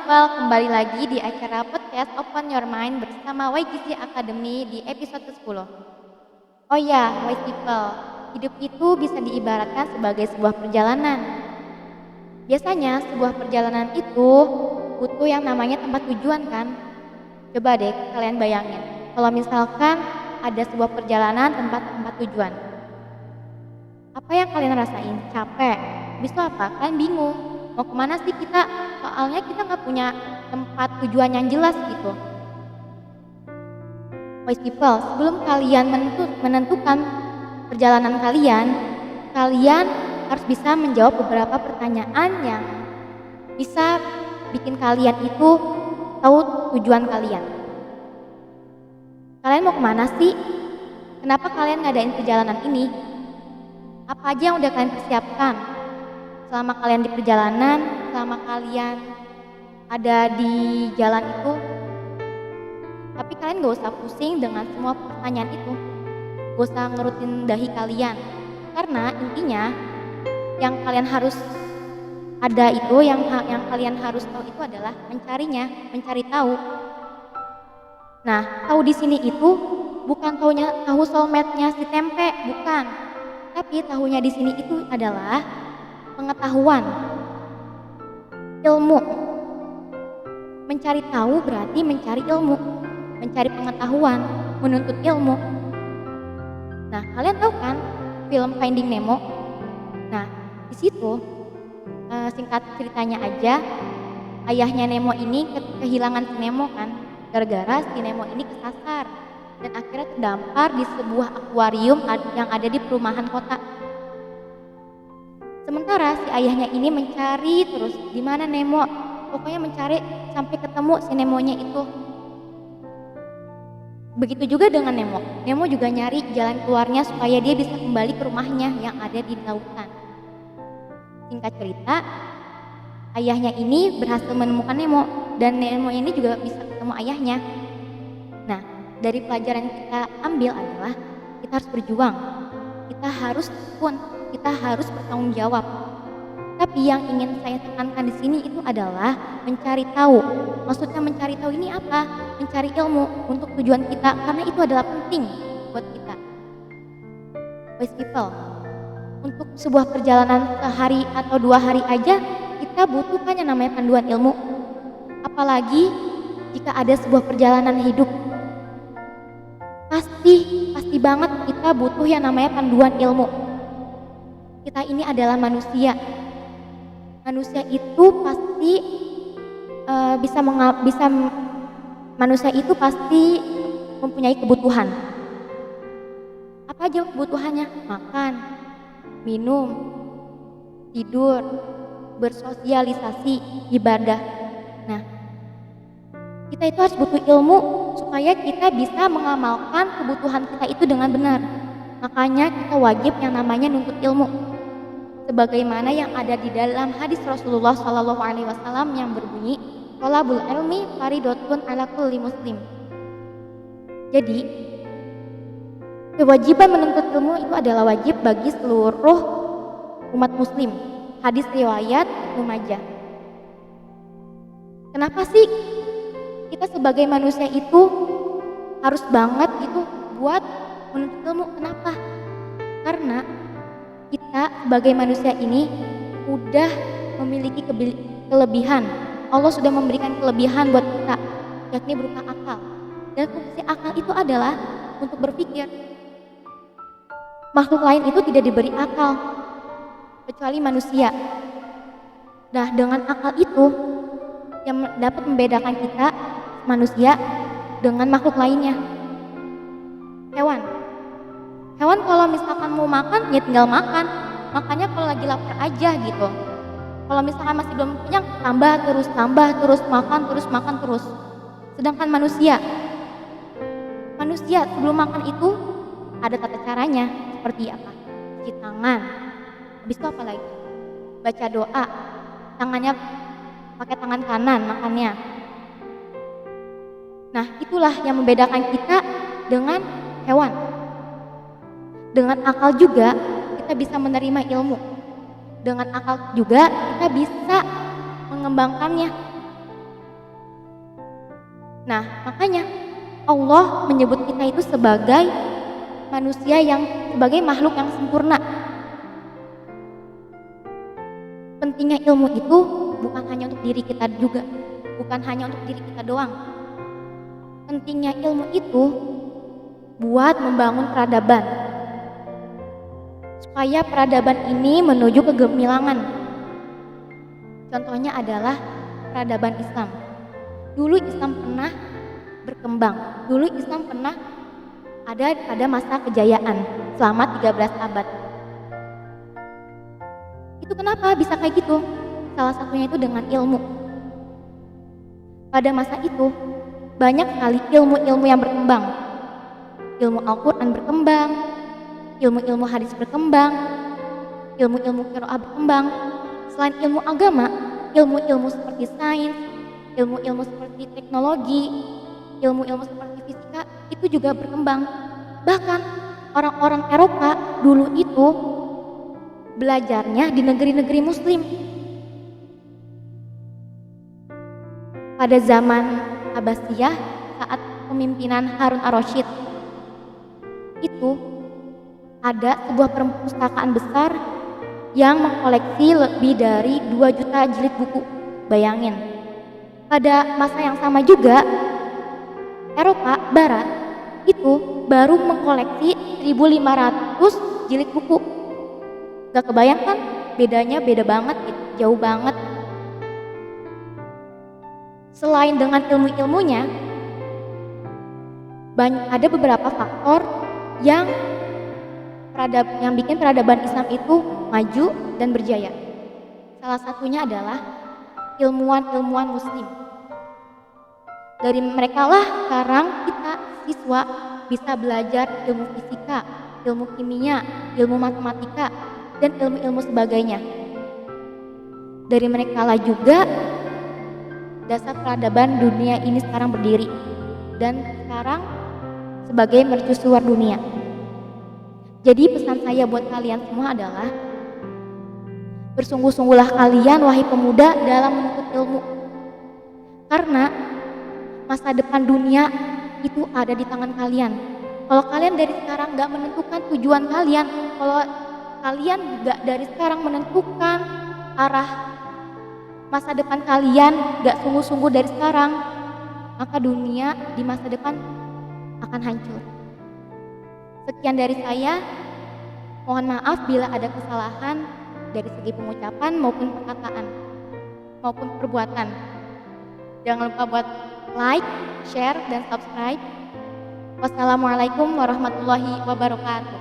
people, kembali lagi di acara podcast Open Your Mind bersama YGC Academy di episode ke-10. Oh ya, wise people, hidup itu bisa diibaratkan sebagai sebuah perjalanan. Biasanya sebuah perjalanan itu butuh yang namanya tempat tujuan kan? Coba deh kalian bayangin, kalau misalkan ada sebuah perjalanan tempat tujuan. Apa yang kalian rasain? Capek. Habis itu apa? Kalian bingung. Mau kemana sih kita? Soalnya kita nggak punya tempat tujuan yang jelas gitu. Wise people, sebelum kalian menentukan perjalanan kalian harus bisa menjawab beberapa pertanyaan yang bisa bikin kalian itu tahu tujuan kalian. Kalian mau kemana sih? Kenapa kalian ngadain perjalanan ini? Apa aja yang udah kalian persiapkan selama kalian di perjalanan, selama kalian ada di jalan itu? Tapi kalian gak usah pusing dengan semua pertanyaan itu, gak usah ngerutin dahi kalian, karena intinya yang kalian harus ada itu, yang kalian harus tahu itu adalah mencari tahu. Nah, tahu di sini itu bukan tahu soulmate-nya si tempe, bukan. Tapi tahunya di sini itu adalah pengetahuan, ilmu. Mencari tahu berarti mencari ilmu, mencari pengetahuan, menuntut ilmu. Nah, kalian tahu kan film Finding Nemo? Nah, di situ singkat ceritanya aja, ayahnya Nemo ini kehilangan si Nemo kan, gara-gara si Nemo ini kesasar dan akhirnya terdampar di sebuah akuarium yang ada di perumahan kota. Sementara si ayahnya ini mencari terus di mana Nemo, pokoknya mencari sampai ketemu si Nemonya itu. Begitu juga dengan Nemo. Nemo juga nyari jalan keluarnya supaya dia bisa kembali ke rumahnya yang ada di lautan. Singkat cerita, ayahnya ini berhasil menemukan Nemo dan Nemo ini juga bisa ketemu ayahnya. Nah, dari pelajaran yang kita ambil adalah kita harus berjuang, kita harus tekun, kita harus bertanggung jawab. Tapi yang ingin saya tekankan di sini itu adalah mencari tahu. Maksudnya mencari tahu ini apa? Mencari ilmu untuk tujuan kita, karena itu adalah penting buat kita. Wise people, untuk sebuah perjalanan sehari atau 2 hari aja kita butuhkan yang namanya panduan ilmu. Apalagi jika ada sebuah perjalanan hidup. Pasti banget kita butuh yang namanya panduan ilmu. Kita ini adalah manusia. Manusia itu pasti manusia itu pasti mempunyai kebutuhan. Apa aja kebutuhannya? Makan, minum, tidur, bersosialisasi, ibadah. Nah, kita itu harus butuh ilmu supaya kita bisa mengamalkan kebutuhan kita itu dengan benar. Makanya kita wajib yang namanya nuntut ilmu. Sebagaimana yang ada di dalam hadis Rasulullah SAW yang berbunyi, "Thalabul ilmi fardhatun 'ala kulli muslim." Jadi, kewajiban menuntut ilmu itu adalah wajib bagi seluruh umat muslim. Hadis riwayat Ibnu Majah. Kenapa sih kita sebagai manusia itu harus banget gitu buat menuntut ilmu? Kenapa? Karena kita sebagai manusia ini udah memiliki kelebihan. Allah sudah memberikan kelebihan buat kita, yakni berupa akal. Dan fungsi akal itu adalah untuk berpikir. Makhluk lain itu tidak diberi akal, kecuali manusia. Nah, dengan akal itu yang dapat membedakan kita manusia dengan makhluk lainnya. Hewan kalau misalkan mau makan ya tinggal makan, makanya kalau lagi lapar aja gitu. Kalau misalkan masih belum kenyang, tambah terus makan terus. Sedangkan manusia sebelum makan itu ada tata caranya. Seperti apa? Cuci tangan. Habis itu apa lagi? Baca doa. Tangannya pakai tangan kanan makannya. Nah, itulah yang membedakan kita dengan hewan. Dengan akal juga kita bisa menerima ilmu. Dengan akal juga kita bisa mengembangkannya. Nah, makanya Allah menyebut kita itu sebagai manusia sebagai makhluk yang sempurna. Pentingnya ilmu itu bukan hanya untuk diri kita juga, bukan hanya untuk diri kita doang. Pentingnya ilmu itu buat membangun peradaban, supaya peradaban ini menuju kegemilangan. Contohnya adalah peradaban Islam. Dulu Islam pernah berkembang, dulu Islam pernah ada pada masa kejayaan selama 13 abad. Itu kenapa bisa kayak gitu? Salah satunya itu dengan ilmu. Pada masa itu banyak sekali ilmu-ilmu yang berkembang. Ilmu Al-Quran berkembang, ilmu-ilmu hadis berkembang, ilmu-ilmu qiraah berkembang. Selain ilmu agama, ilmu-ilmu seperti sains, ilmu-ilmu seperti teknologi, ilmu-ilmu seperti fisika itu juga berkembang. Bahkan orang-orang Eropa dulu itu belajarnya di negeri-negeri muslim. Pada zaman Abbasiyah saat pemimpinan Harun ar-Rasyid itu ada sebuah perpustakaan besar yang mengkoleksi lebih dari 2 juta jilid buku. Bayangin, pada masa yang sama juga Eropa Barat itu baru mengkoleksi 1.500 jilid buku. Gak kebayang kan? Bedanya beda banget gitu, jauh banget. Selain dengan ilmu-ilmunya, ada beberapa faktor yang bikin peradaban Islam itu maju dan berjaya. Salah satunya adalah ilmuwan-ilmuwan muslim. Dari mereka lah sekarang kita siswa bisa belajar ilmu fisika, ilmu kimia, ilmu matematika, dan ilmu-ilmu sebagainya. Dari mereka lah juga dasar peradaban dunia ini sekarang berdiri dan sekarang sebagai mercusuar dunia. Jadi pesan saya buat kalian semua adalah bersungguh-sungguhlah kalian wahai pemuda dalam menuntut ilmu, karena masa depan dunia itu ada di tangan kalian. Kalau kalian dari sekarang gak menentukan tujuan kalian, kalau kalian gak dari sekarang menentukan arah masa depan kalian, gak sungguh-sungguh dari sekarang, maka dunia di masa depan akan hancur. Sekian dari saya, mohon maaf bila ada kesalahan dari segi pengucapan maupun perkataan maupun perbuatan. Jangan lupa buat like, share, dan subscribe. Wassalamualaikum warahmatullahi wabarakatuh.